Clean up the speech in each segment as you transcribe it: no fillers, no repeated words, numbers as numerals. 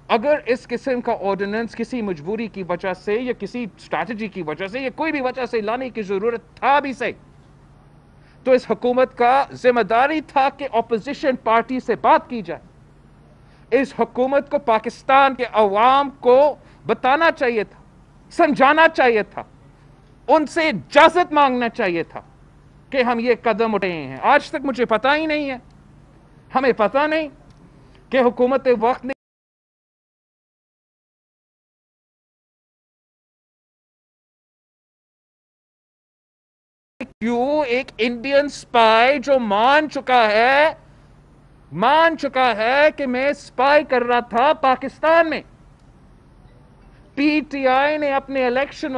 अगर इस किस्म का ऑर्डिनेंस किसी मजबूरी की वजह से या किसी स्ट्रैटेजी की वजह से या कोई भी वजह से लाने की जरूरत था भी सही, तो इस हुकूमत का जिम्मेदारी था कि ऑपोजिशन पार्टी से बात की जाए। इस हुकूमत को पाकिस्तान के अवाम को बताना चाहिए था, समझाना चाहिए था, उनसे इजाजत मांगना चाहिए था कि हम ये कदम उठाए हैं। आज तक मुझे पता ही नहीं है, हमें पता नहीं कि हुकूमत वक्त ने क्यों एक इंडियन स्पाई जो मान चुका है कि मैं स्पाई कर रहा था पाकिस्तान में। पीटीआई ने अपने इलेक्शन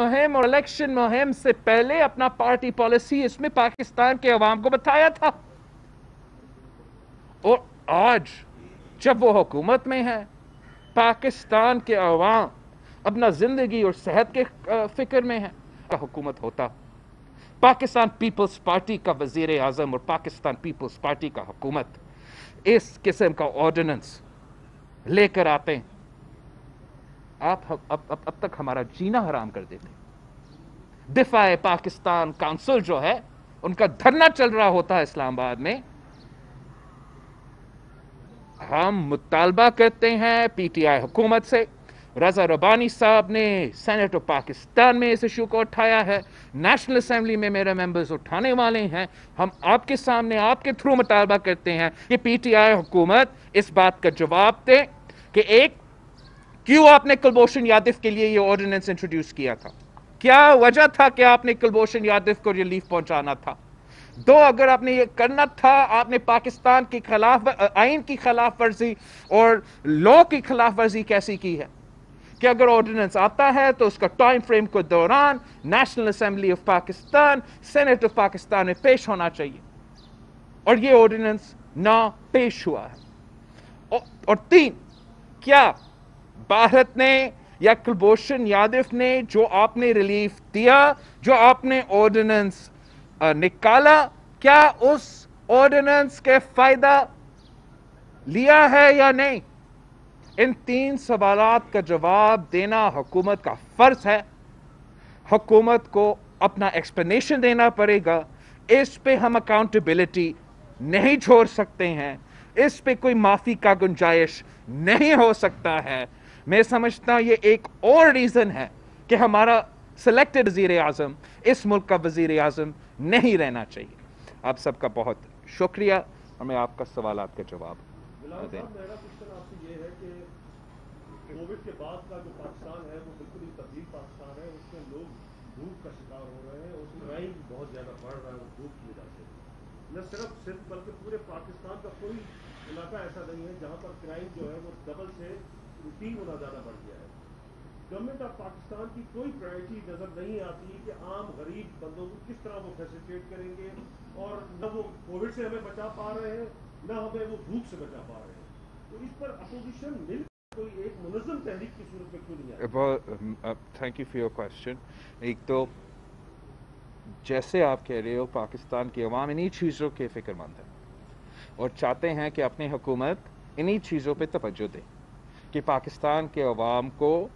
मुहिम से पहले अपना पार्टी पॉलिसी इसमें पाकिस्तान के अवाम को बताया था, और आज जब वो हुकूमत में है, पाकिस्तान के अवाम अपना जिंदगी और सेहत के फिक्र में है, हुकूमत होता पाकिस्तान पीपल्स पार्टी का वजीर आजम और पाकिस्तान पीपल्स पार्टी का हुकूमत इस किस्म का ऑर्डिनेंस लेकर आते हैं, आप अब तक हमारा जीना हराम कर देते। दिफाए पाकिस्तान काउंसिल जो है, उनका धरना चल रहा होता है इस्लामाबाद में, हम मुतालबा करते हैं पीटीआई हुकूमत से। रजा रबानी साहब ने सेनेट ऑफ पाकिस्तान में इस इशू को उठाया है, नेशनल असेंबली में मेरे मेंबर्स उठाने वाले हैं। हम आपके सामने आपके थ्रू मुतालबा करते हैं कि पीटीआई हुकूमत इस बात का जवाब दे कि एक, क्यों आपने कुलभूषण यादव के लिए ये ऑर्डिनेंस इंट्रोड्यूस किया था, क्या वजह था कि आपने कुलभूषण यादव को रिलीफ पहुंचाना था। दो, अगर आपने ये करना था, आपने पाकिस्तान की खिलाफ आइन की खिलाफ वर्जी और लॉ की खिलाफ वर्जी कैसी की है कि अगर ऑर्डिनेंस आता है तो उसका टाइम फ्रेम के दौरान national assembly of Pakistan, senate of Pakistan में पेश होना चाहिए, और ये ऑर्डिनेंस ना पेश हुआ है। और तीन, क्या भारत ने या कुलभूषण यादव ने जो आपने रिलीफ दिया, जो आपने ऑर्डिनेंस निकाला, क्या उस ऑर्डिनेंस के फायदा लिया है या नहीं? इन तीन सवालात का जवाब देना हुकूमत का फर्ज है। हुकूमत को अपना एक्सप्लेनेशन देना पड़ेगा। इस पे हम अकाउंटेबिलिटी नहीं छोड़ सकते हैं, इस पे कोई माफी का गुंजाइश नहीं हो सकता है। मैं समझता हूं ये एक और रीजन है कि हमारा सिलेक्टेड वजीर आजम इस मुल्क का वजीर आजम नहीं रहना चाहिए। आप सबका बहुत शुक्रिया, और मैं आपका सवालात का जवाब दें। मेरा क्वेश्चन आपसे ये है कि कोविड के बाद का जो पाकिस्तान है वो बिल्कुल ही तब्दील पाकिस्तान है, उसमें लोग भूख का शिकार हो रहे हैं, उसमें क्राइम बहुत ज़्यादा बढ़ रहा है भूख की वजह से। न सिर्फ बल्कि पूरे पाकिस्तान का कोई इलाका ऐसा नहीं है जहाँ पर क्राइम जो है वो डबल से 3 गुना ज़्यादा बढ़ गया है। गवर्नमेंट ऑफ पाकिस्तान की कोई प्रायोरिटी नजर नहीं आती कि आम गरीब बंदों को किस तरह वो फैसिलिटेट करेंगे, और न वो कोविड से हमें बचा पा रहे हैं, न हमें वो भूख से बचा पा रहे हैं। तो इस पर अपोजिशन मिल कोई एक मुनज़्ज़म तहरीक की सूरत में क्यों नहीं आई? Thank you for your question. एक तो जैसे आप कह रहे हो, पाकिस्तान की अवाम इन्हीं चीज़ों के फिक्रमंद है और चाहते हैं कि अपनी हुकूमत इन्हीं चीज़ों पे तवज्जो दे कि पाकिस्तान के अवाम को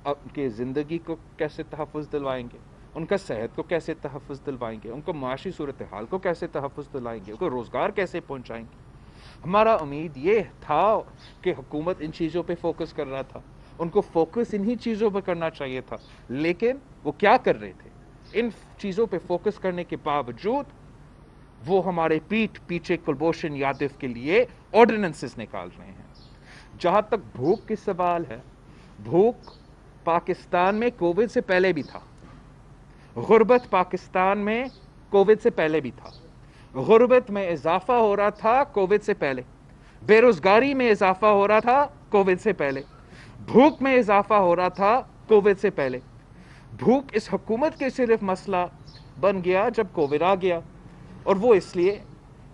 उनकी ज़िंदगी को कैसे तहफ़्फ़ुज़ दिलवाएंगे, उनका सेहत को कैसे तहफ़्फ़ुज़ दिलवाएंगे, उनको माशी सूरत हाल को कैसे तहफ़्फ़ुज़ दिलाएंगे, उनको रोज़गार कैसे पहुँचाएंगे। हमारा उम्मीद ये था कि हुकूमत इन चीज़ों पे फोकस कर रहा था, उनको फोकस इन्हीं चीज़ों पे करना चाहिए था, लेकिन वो क्या कर रहे थे? इन चीज़ों पे फोकस करने के बावजूद वो हमारे पीठ पीछे कुलभूषण यादव के लिए ऑर्डिनेंसेस निकाल रहे हैं। जहाँ तक भूख की सवाल है, भूख पाकिस्तान में कोविड से पहले भी था, गुर्बत पाकिस्तान में कोविड से पहले भी था, गुर्बत में इजाफा हो रहा था कोविड से पहले, बेरोजगारी में इजाफा हो रहा था कोविड से पहले, भूख में इजाफा हो रहा था कोविड से पहले। भूख इस हुकूमत के सिर्फ मसला बन गया जब कोविड आ गया, और वो इसलिए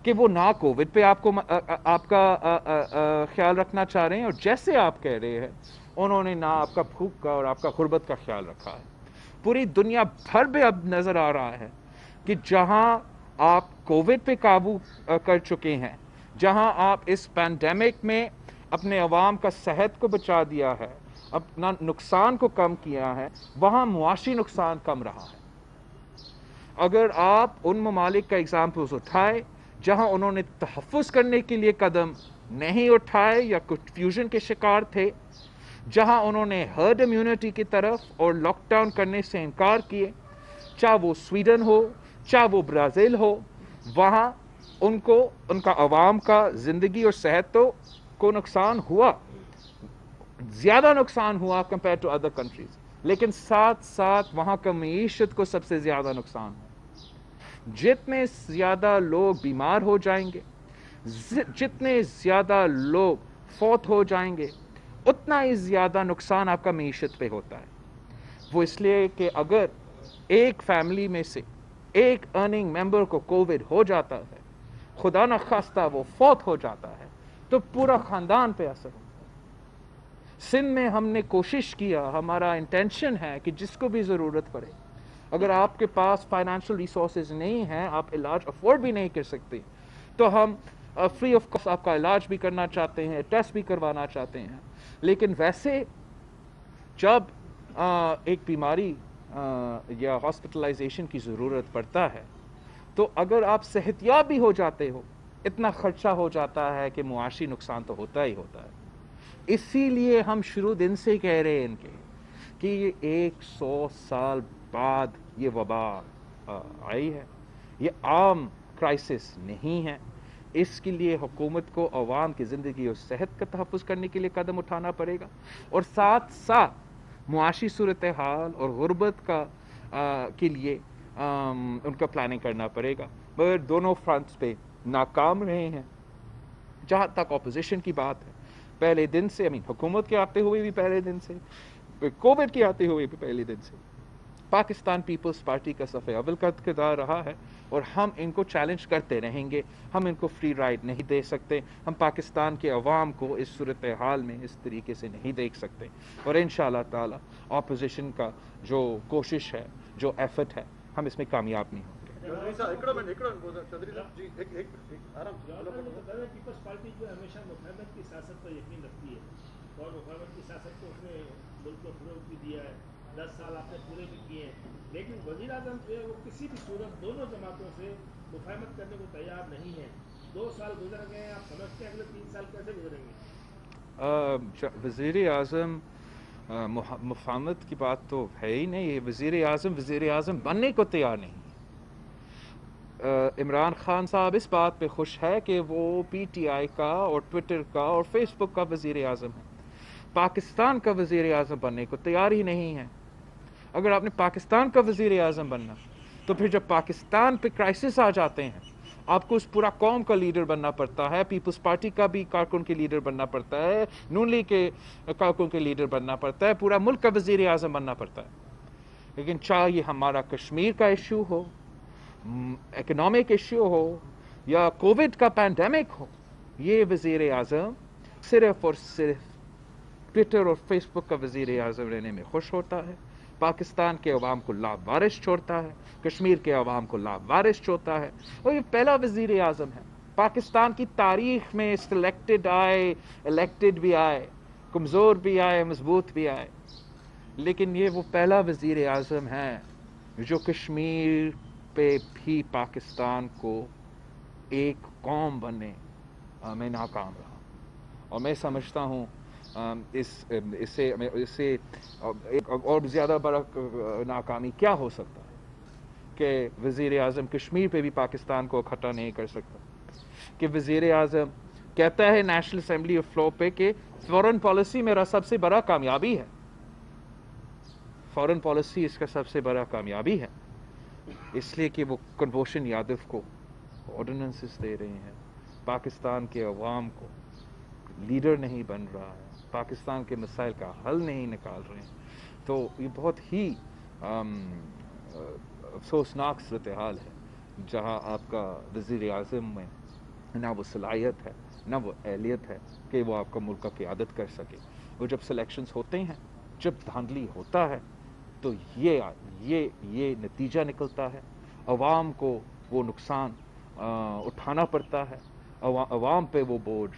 कि वो ना कोविड पे आपका ख्याल रखना चाह रहे हैं, और जैसे आप कह रहे हैं उन्होंने ना आपका भूख का और आपका गुर्बत का ख्याल रखा है। पूरी दुनिया भर में अब नज़र आ रहा है कि जहां आप कोविड पे काबू कर चुके हैं, जहां आप इस पैंडेमिक में اپنے عوام کا صحت کو بچا دیا ہے، اپنا نقصان کو کم کیا ہے، وہاں معاشی نقصان کم رہا ہے۔ اگر آپ ان ممالک کا ایگزامپلز اٹھائے جہاں انہوں نے تحفظ کرنے کے لیے قدم نہیں اٹھائے یا کنفیوژن کے شکار تھے، جہاں انہوں نے ہرڈ امیونٹی کی طرف اور لاک ڈاؤن کرنے سے انکار کیے، چاہے وہ سویڈن ہو، چاہے وہ برازیل ہو، وہاں ان کو ان کا عوام کا زندگی اور صحت کو نقصان ہوا، زیادہ نقصان ہوا کمپیئر ٹو ادر کنٹریز، لیکن ساتھ ساتھ وہاں کا معیشت کو سب سے زیادہ نقصان ہوا۔ جتنے زیادہ لوگ بیمار ہو جائیں گے، جتنے زیادہ لوگ فوت ہو جائیں گے، اتنا ہی زیادہ نقصان آپ کا معیشت پہ ہوتا ہے۔ وہ اس لیے کہ اگر ایک فیملی میں سے ایک ارننگ ممبر کو کووڈ ہو جاتا ہے، خدا نخواستہ وہ فوت ہو جاتا ہے، تو پورا خاندان پہ اثر ہوتا ہے۔ سندھ میں ہم نے کوشش کیا، ہمارا انٹینشن ہے کہ جس کو بھی ضرورت پڑے، اگر آپ کے پاس فائنینشیل ریسورسز نہیں ہیں، آپ علاج افورڈ بھی نہیں کر سکتے، تو ہم فری آف کاسٹ آپ کا علاج بھی کرنا چاہتے ہیں، ٹیسٹ بھی کروانا چاہتے ہیں۔ لیکن ویسے جب ایک بیماری یا ہاسپٹلائزیشن کی ضرورت پڑتا ہے، تو اگر آپ صحت یاب بھی ہو جاتے ہو، اتنا خرچہ ہو جاتا ہے کہ معاشی نقصان تو ہوتا ہی ہوتا ہے۔ اسی لیے ہم شروع دن سے کہہ رہے ہیں ان کے کہ یہ 100 سال بعد یہ وبا آئی ہے، یہ عام کرائسس نہیں ہے۔ اس کے لیے حکومت کو عوام کی زندگی اور صحت کا تحفظ کرنے کے لیے قدم اٹھانا پڑے گا، اور ساتھ ساتھ معاشی صورتحال اور غربت کے لیے ان کا پلاننگ کرنا پڑے گا۔ مگر دونوں فرنٹس پہ ناکام رہے ہیں۔ جہاں تک اپوزیشن کی بات ہے، پہلے دن سے حکومت کے آتے ہوئے بھی پہلے دن سے، کووڈ کے آتے ہوئے بھی پہلے دن سے پاکستان پیپلز پارٹی کا صف اول کا کردار رہا ہے، اور ہم ان کو چیلنج کرتے رہیں گے۔ ہم ان کو فری رائڈ نہیں دے سکتے، ہم پاکستان کے عوام کو اس صورتحال میں اس طریقے سے نہیں دیکھ سکتے، اور انشاءاللہ تعالی اپوزیشن کا جو کوشش ہے، جو ایفرٹ ہے، ہم اس میں کامیاب نہیں ہوں گے۔ پیپلز پارٹی جو ہمیشہ مفاہمت کی سیاست پر یقین رکھتی ہے، اور مفاہمت کی سیاست کو اس نے ملک کو فروغ بھی دیا ہے، 10 سال آپ نے پورے بھی کیے ہیں، لیکن وزیر اعظم جو ہے وہ کسی بھی صورت دونوں جماعتوں سے مفاہمت کرنے کو تیار نہیں ہے۔ 2 سال گزر گئے ہیں، آپ سمجھتے ہیں اگلے 3 سال کیسے گزریں گے؟ وزیر اعظم مفاہمت کی بات تو ہے ہی نہیں۔ یہ وزیر اعظم بننے کو تیار نہیں۔ عمران خان صاحب اس بات پہ خوش ہے کہ وہ پی ٹی آئی کا اور ٹویٹر کا اور فیس بک کا وزیر اعظم ہے، پاکستان کا وزیر اعظم بننے کو تیار ہی نہیں ہے۔ اگر آپ نے پاکستان کا وزیر اعظم بننا، تو پھر جب پاکستان پہ کرائسس آ جاتے ہیں، آپ کو اس پورا قوم کا لیڈر بننا پڑتا ہے، پیپلز پارٹی کا بھی کارکن کے لیڈر بننا پڑتا ہے، نون لیگ کے کارکن کے لیڈر بننا پڑتا ہے، پورا ملک کا وزیر اعظم بننا پڑتا ہے۔ لیکن چاہے یہ ہمارا کشمیر کا ایشو ہو، اکنامک ایشو ہو، یا کووڈ کا پینڈیمک ہو، یہ وزیر اعظم صرف اور صرف ٹویٹر اور فیس بک کا وزیر اعظم رہنے میں خوش ہوتا ہے، پاکستان کے عوام کو لاوارث چھوڑتا ہے، کشمیر کے عوام کو لاوارث چھوڑتا ہے، اور یہ پہلا وزیر اعظم ہے پاکستان کی تاریخ میں، سلیکٹڈ آئے، الیکٹڈ بھی آئے، کمزور بھی آئے، مضبوط بھی آئے، لیکن یہ وہ پہلا وزیر اعظم ہے جو کشمیر پہ بھی پاکستان کو ایک قوم بننے میں ناکام رہا۔ اور میں سمجھتا ہوں اسے ایک اور زیادہ بڑا ناکامی کیا ہو سکتا ہے کہ وزیر اعظم کشمیر پہ بھی پاکستان کو اکٹھا نہیں کر سکتا، کہ وزیر اعظم کہتا ہے نیشنل اسمبلی آف فلور پہ کہ فورن پالیسی میرا سب سے بڑا کامیابی ہے، فورن پالیسی اس کا سب سے بڑا کامیابی ہے، اس لیے کہ وہ کنووشن یادو کو آرڈیننسز دے رہے ہیں، پاکستان کے عوام کو لیڈر نہیں بن رہا ہے، پاکستان کے مسائل کا حل نہیں نکال رہے ہیں۔ تو یہ بہت ہی افسوسناک صورتحال ہے جہاں آپ کا وزیر اعظم میں نہ وہ صلاحیت ہے، نہ وہ اہلیت ہے کہ وہ آپ کا ملک کا قیادت کر سکے۔ اور جب سلیکشنز ہوتے ہیں، جب دھاندلی ہوتا ہے، تو یہ نتیجہ نکلتا ہے، عوام کو وہ نقصان اٹھانا پڑتا ہے، عوام پہ وہ بوجھ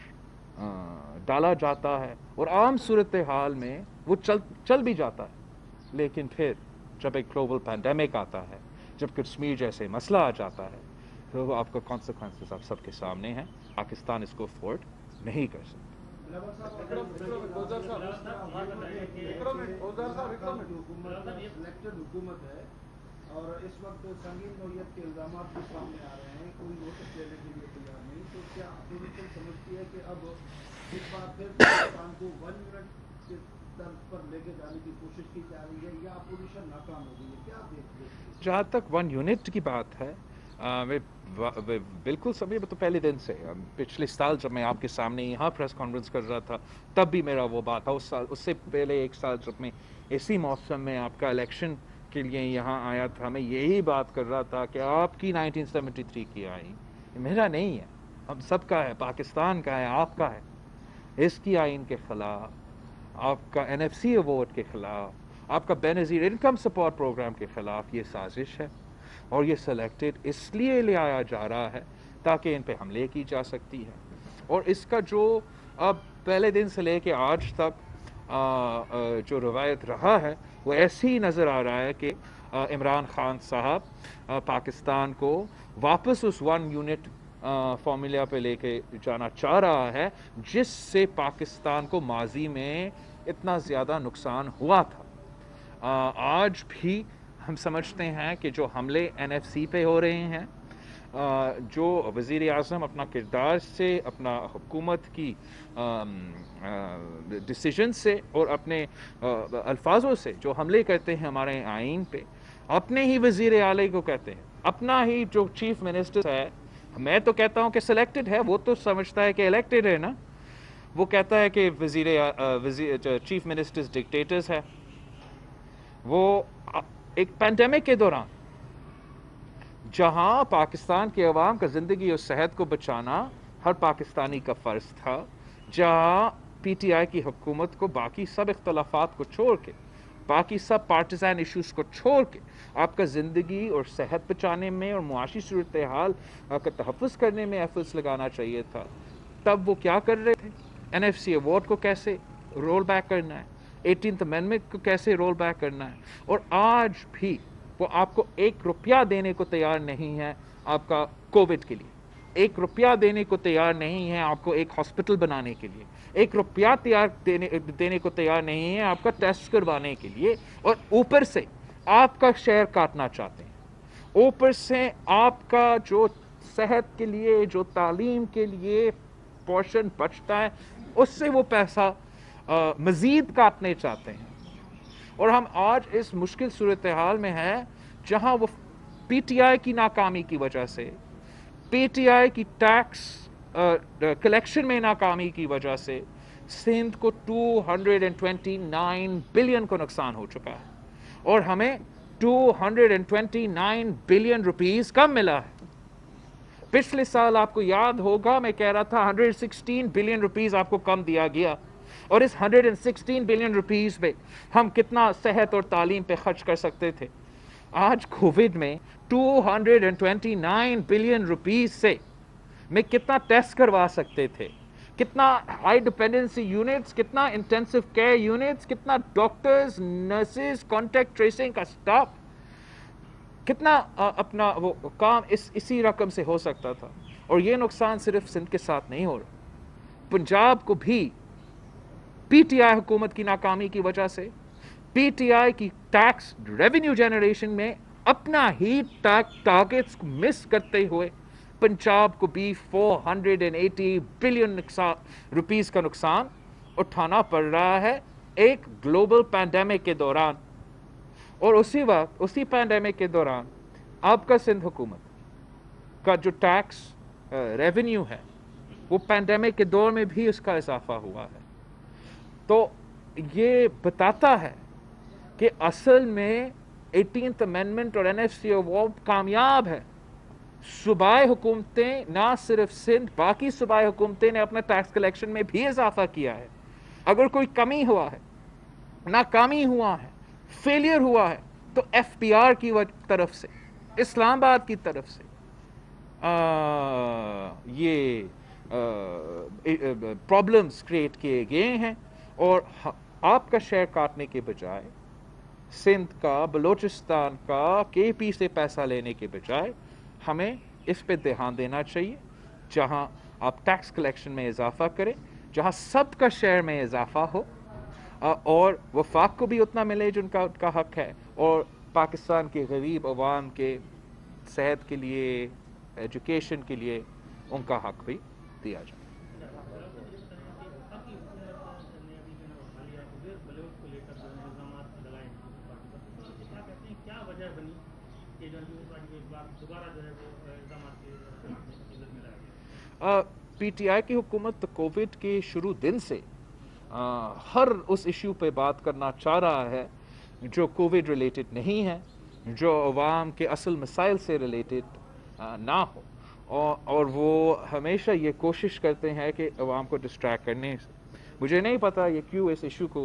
डाला जाता है और आम सूरत हाल में वो चल भी जाता है, लेकिन फिर जब एक ग्लोबल पैंडेमिक आता है, जब कश्मीर जैसे मसला आ जाता है, तो वो आपका कॉन्सिक्वेंसेस आप सबके सामने हैं। पाकिस्तान इसको अफोर्ड नहीं कर सकता। हुकूमत है और इस वक्त संगीन नौयत के इल्जाम भी सामने आ रहे हैं, कोई नोटिस लेने के लिए तैयार नहीं, तो क्या अपोजिशन समझती है कि अब इस बार फिर पाकिस्तान को 1 यूनिट के तर्ज पर लेके जाने की कोशिश की जा रही है या अपोजिशन नाकाम हो गई है? क्या देखते हैं? जहाँ तक 1 यूनिट की बात है, वे बिल्कुल समय तो पहले दिन से, पिछले साल जब मैं आपके सामने यहाँ प्रेस कॉन्फ्रेंस कर रहा था तब भी मेरा वो बात था। उस साल, उससे पहले एक साल जब मैं इसी मौसम में आपका इलेक्शन के लिए यहाँ आया था, मैं यही बात कर रहा था कि आपकी 1973 की आइन मेरा नहीं है, हम सबका है, पाकिस्तान का है, आपका है। इसकी आइन के खिलाफ, आपका NFC अवार्ड के खिलाफ, आपका बेनज़ीर इनकम सपोर्ट प्रोग्राम के खिलाफ ये साजिश है और ये सेलेक्टेड इसलिए ले आया जा रहा है ताकि इन पे हमले की जा सकती है। और इसका जो अब पहले दिन से लेके आज तक जो रवायत रहा है वो ऐसे ही नज़र आ रहा है कि इमरान खान साहब पाकिस्तान को वापस उस 1 यूनिट फॉर्मूला पे लेके जाना चाह रहा है, जिससे पाकिस्तान को माजी में इतना ज़्यादा नुकसान हुआ था। आज भी हम समझते हैं कि जो हमले NFC पे हो रहे हैं, जो वज़ीर आज़म अपना किरदार से, अपना हुकूमत की डिसीजन से और अपने अल्फाजों से जो हमले करते हैं हमारे आइन पे, अपने ही वज़ीर आले को कहते हैं, अपना ही जो चीफ मिनिस्टर है, मैं तो कहता हूँ कि सिलेक्टेड है, वो तो समझता है कि इलेक्टेड है ना, वो कहता है कि चीफ मिनिस्टर्स डिक्टेटर्स है। वो एक पैंडेमिक के दौरान जहां पाकिस्तान के अवाम का ज़िंदगी और सेहत को बचाना हर पाकिस्तानी का फ़र्ज़ था, जहां PTI की हुकूमत को बाकी सब इख्तलाफात को छोड़ के, बाकी सब पार्टिजान इश्यूज़ को छोड़ के आपका ज़िंदगी और सेहत बचाने में और मुआशी सूरत हाल का तहफ़्फ़ुज़ करने में एफर्ट्स लगाना चाहिए था, तब वो क्या कर रहे थे? NFC अवार्ड को कैसे रोल बैक करना है, 18th अमेंडमेंट को कैसे रोल बैक करना है, और आज भी वो आपको 1 रुपया देने को तैयार नहीं है आपका कोविड के लिए, 1 रुपया देने को तैयार नहीं है आपको एक हॉस्पिटल बनाने के लिए, 1 रुपया देने को तैयार नहीं है आपका टेस्ट करवाने के लिए, और ऊपर से आपका शेयर काटना चाहते हैं। ऊपर से आपका जो सेहत के लिए, जो तालीम के लिए पोर्शन बचता है, उससे वो पैसा मज़ीद काटने चाहते हैं। और हम आज इस मुश्किल सूरत हाल में हैं जहां वो PTI की नाकामी की वजह से, PTI की टैक्स कलेक्शन में नाकामी की वजह से सिंध को 229 बिलियन को नुकसान हो चुका है और हमें 229 बिलियन रुपीस कम मिला है। पिछले साल आपको याद होगा मैं कह रहा था 116 बिलियन रुपीस आपको कम दिया गया, और इस 116 बिलियन रुपीस पे हम कितना सेहत और तालीम पे खर्च कर सकते थे। आज कोविड में 229 बिलियन रुपीस से में कितना टेस्ट करवा सकते थे, कितना हाई डिपेंडेंसी यूनिट्स, कितना इंटेंसिव केयर यूनिट्स, कितना डॉक्टर्स, नर्सेज, कॉन्टैक्ट ट्रेसिंग का स्टाफ, कितना अपना वो काम इसी रकम से हो सकता था। और ये नुकसान सिर्फ सिंध के साथ नहीं हो रहा, पंजाब को भी PTI हुकूमत की नाकामी की वजह से, PTI की टैक्स रेवेन्यू जनरेशन में अपना ही टारगेट्स को मिस करते हुए पंजाब को भी 480 बिलियन रुपीस का नुकसान उठाना पड़ रहा है एक ग्लोबल पैंडेमिक के दौरान। और उसी वक्त, उसी पैंडेमिक के दौरान आपका सिंध हुकूमत का जो टैक्स रेवेन्यू है वो पैंडेमिक के दौर में भी उसका इजाफा हुआ है। तो ये बताता है कि असल में 18th अमेंडमेंट और NFC अवार्ड कामयाब है। सूबाई हुकूमतें, ना सिर्फ सिंध, बाकी सूबाई हुकूमतें ने अपने टैक्स कलेक्शन में भी इजाफा किया है। अगर कोई कमी हुआ है, नाकामी हुआ है, फेलियर हुआ है, तो FPR की तरफ से, इस्लामाबाद की तरफ से ये प्रॉब्लम्स क्रिएट किए गए हैं और आपका शेयर काटने के बजाय सिंध का, बलूचिस्तान का, केपी से पैसा लेने के बजाय हमें इस पे ध्यान देना चाहिए जहां आप टैक्स कलेक्शन में इजाफा करें, जहां सबका शेयर में इजाफा हो और वफाक को भी उतना मिले जिनका उनका हक है और पाकिस्तान के गरीब अवाम के सेहत के लिए, एजुकेशन के लिए उनका हक भी दिया जाए। पीटीआई की हुकूमत तो कोविड के शुरू दिन से हर उस इशू पे बात करना चाह रहा है जो कोविड रिलेटेड नहीं है, जो अवाम के असल मसाइल से रिलेटेड ना हो और वो हमेशा ये कोशिश करते हैं कि अवाम को डिस्ट्रैक्ट करने से। मुझे नहीं पता ये क्यों इस इशू को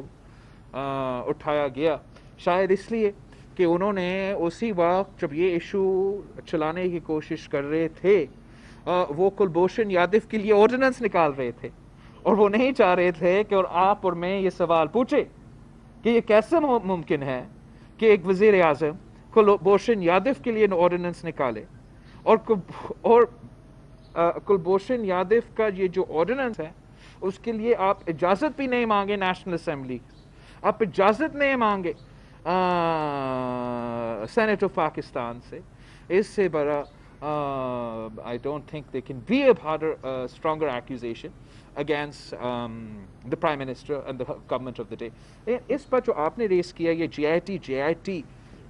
उठाया गया, शायद इसलिए कि उन्होंने उसी वक्त जब ये इशू चलाने की कोशिश कर रहे थे वो कुलभूषण यादव के लिए ऑर्डिनेंस निकाल रहे थे और वो नहीं चाह रहे थे कि और आप और मैं ये सवाल पूछे कि ये कैसे मुमकिन है कि एक वजीर आज़म कुलभूषण यादव के लिए ऑर्डिनेंस निकाले और कुलभूषण यादव का ये जो ऑर्डिनेंस है उसके लिए आप इजाज़त भी नहीं मांगे नेशनल असेंबली, आप इजाज़त नहीं मांगे सेनेट ऑफ पाकिस्तान से। इससे बड़ा I don't think there can be a harder, stronger accusation against the Prime Minister and the government of the day. इस पर जो आपने रेस किया ये JIT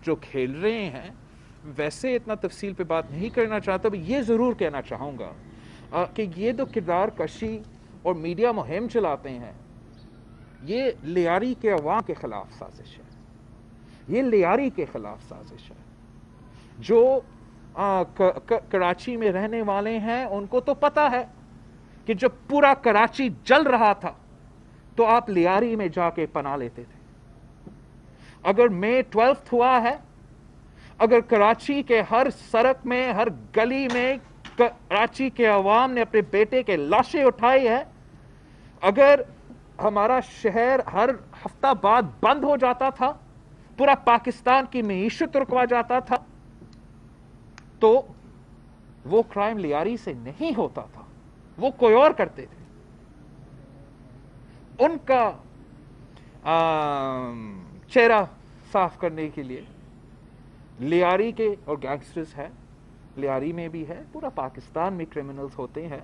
जो खेल रहे हैं, वैसे इतना तफसील पे बात नहीं करना चाहता, पर ये ज़रूर कहना चाहूँगा कि ये तो किरदार कशी और मीडिया मुहिम चलाते हैं, ये लियारी के अवाम के ख़िलाफ़ साजिश है, ये लियारी के ख़िलाफ़ साजिश है। जो कराची में रहने वाले हैं उनको तो पता है कि जब पूरा कराची जल रहा था तो आप लियारी में जाके पनाह लेते थे। अगर मई 12 हुआ है, अगर कराची के हर सड़क में, हर गली में कराची के अवाम ने अपने बेटे के लाशें उठाई है, अगर हमारा शहर हर हफ्ता बाद बंद हो जाता था, पूरा पाकिस्तान की मईशत रुकवा जाता था, तो वो क्राइम लियारी से नहीं होता था, वो कोई और करते थे। उनका चेहरा साफ करने के लिए लियारी के और गैंगस्टर्स है, लियारी में भी है, पूरा पाकिस्तान में क्रिमिनल्स होते हैं।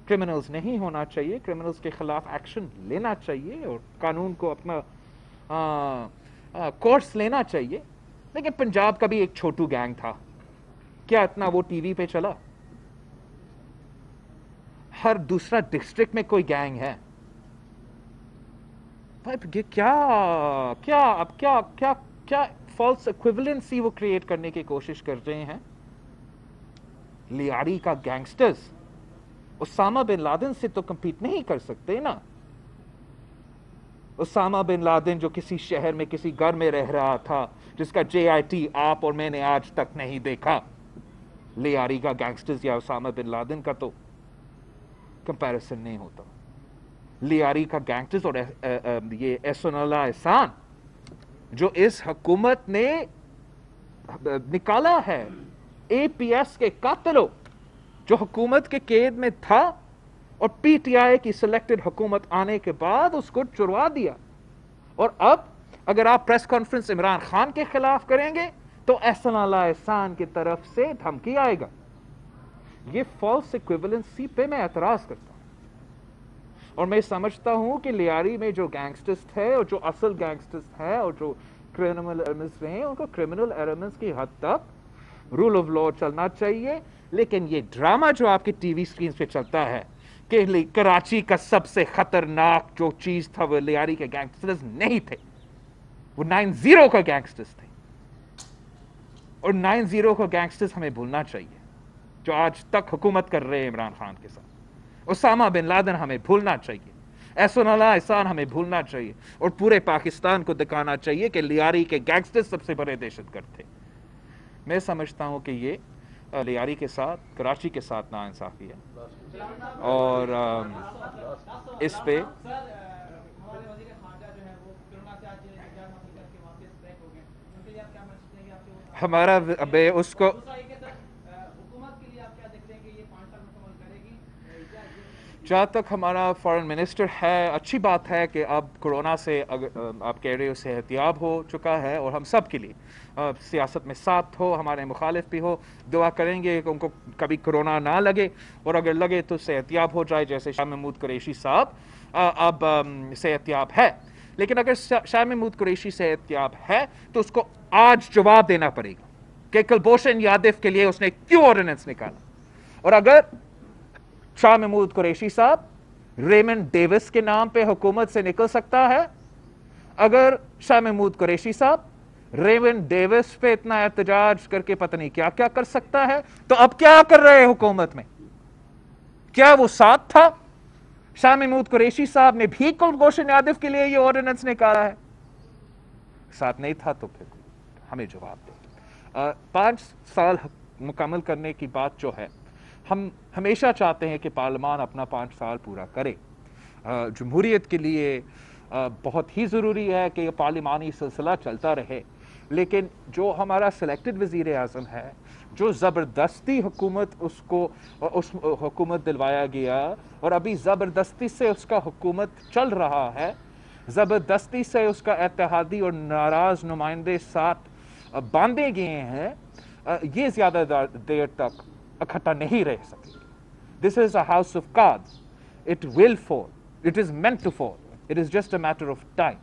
क्रिमिनल्स नहीं होना चाहिए, क्रिमिनल्स के खिलाफ एक्शन लेना चाहिए और कानून को अपना कोर्स लेना चाहिए। लेकिन पंजाब का भी एक छोटू गैंग था, क्या इतना वो टीवी पे चला? हर दूसरा डिस्ट्रिक्ट में कोई गैंग है भाई। क्या फॉल्स इक्विवेलेंसी वो क्रिएट करने की कोशिश कर रहे हैं। लियारी का गैंगस्टर्स उसामा बिन लादेन से तो कम्पीट नहीं कर सकते ना। उसामा बिन लादेन जो किसी शहर में किसी घर में रह रहा था, जिसका JIT आप और मैंने आज तक नहीं देखा, लियारी का गैंगस्टर्स या उसामा बिन लादेन का तो कंपैरिजन नहीं होता। लियारी का गैंगस्टर्स और ये एहसानुल्लाह एहसान जो इस हुकूमत ने निकाला है, APS के कातिलों जो हुकूमत के कैद में था और PTI की सिलेक्टेड हुकूमत आने के बाद उसको छुड़वा दिया। और अब अगर आप प्रेस कॉन्फ्रेंस इमरान खान के खिलाफ करेंगे तो एहसानुल्लाह एहसान की तरफ से धमकी आएगा। ये फॉल्स इक्विवेलेंसी पे मैं एतराज करता हूं और मैं समझता हूं कि लियारी में जो गैंगस्टर्स है और जो असल गैंगस्टर्स है और जो क्रिमिनल एलिमेंट्स हैं, उनको क्रिमिनल एलिमेंट्स की हद तक रूल ऑफ लॉ चलना चाहिए। लेकिन ये ड्रामा जो आपके टीवी स्क्रीन पे चलता है कि कराची का सबसे खतरनाक जो चीज था वो लियारी के गैंगस्टर्स नहीं थे, वो 90 का गैंगस्टर्स थे। और 90 का गैंगस्टर्स हमें भूलना चाहिए जो आज तक हुकूमत कर रहे हैं इमरान खान के साथ। उसामा बिन लादेन हमें भूलना चाहिए, एहसानुल्लाह एहसान हमें भूलना चाहिए और पूरे पाकिस्तान को दिखाना चाहिए कि लियारी के गैंगस्टर्स सबसे बड़े दहशतगर्द थे। मैं समझता हूं कि ये लियारी के साथ, कराची के साथ नाइंसाफ़ी है, और इस पे हमारा अबे उसको जहाँ तक हमारा फॉरेन मिनिस्टर है, अच्छी बात है कि अब कोरोना से आप कह रहे हो सेहतियाब हो चुका है, और हम सब के लिए सियासत में साथ हो, हमारे मुखालिफ भी हो, दुआ करेंगे कि उनको कभी कोरोना ना लगे, और अगर लगे तो सेहतियाब हो जाए, जैसे शाह महमूद कुरैशी साहब अब सेहतियाब है। लेकिन अगर शाह महमूद कुरैशी सेहतियाब है तो उसको आज जवाब देना पड़ेगा कि कुलभूषण यादव के लिए उसने क्यों ऑर्डिनेंस निकाला, और अगर शाह महमूद कुरैशी साहब रेमंड डेविस के नाम पे हुकूमत से निकल सकता है, अगर शाह महमूद कुरैशी साहब रेमंड डेविस पे इतना एहतजाज करके पता नहीं क्या क्या कर सकता है, तो अब क्या कर रहे हैं हुकूमत में? क्या वो साथ था? शाह महमूद कुरैशी साहब ने भी कुलभूषण यादव के लिए ये ऑर्डिनेंस निकाला है? साथ नहीं था तो फिर हमें जवाब दे। 5 साल मुकम्मल करने की बात जो है, हम हमेशा चाहते हैं कि पार्लियामान अपना 5 साल पूरा करे। जमहूरियत के लिए बहुत ही ज़रूरी है कि पार्लिमानी सिलसिला चलता रहे, लेकिन जो हमारा सिलेक्टेड वज़ीर आज़म है, जो ज़बरदस्ती हुकूमत उसको उस हुकूमत दिलवाया गया, और अभी ज़बरदस्ती से उसका हुकूमत चल रहा है, ज़बरदस्ती से उसका इत्तेहादी और नाराज़ नुमाइंदे साथ बांधे गए हैं, ये ज़्यादा देर तक इकट्ठा नहीं रह सकेंगे। This is a house of cards, it will fall, it is meant to fall, it is just a matter of time,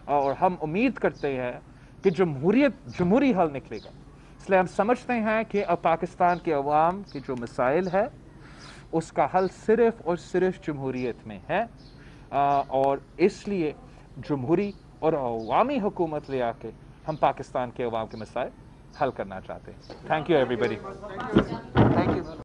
और हम उम्मीद करते हैं कि जमहूरी हल निकलेगा। इसलिए हम समझते हैं कि अब पाकिस्तान के अवाम की जो मसाइल है, उसका हल सिर्फ और सिर्फ जमहूरियत में है, और इसलिए जमहूरी और अवामी हुकूमत ले आके हम पाकिस्तान के अवाम के मसाइल हल करना चाहते हैं। Thank you everybody. Thank you.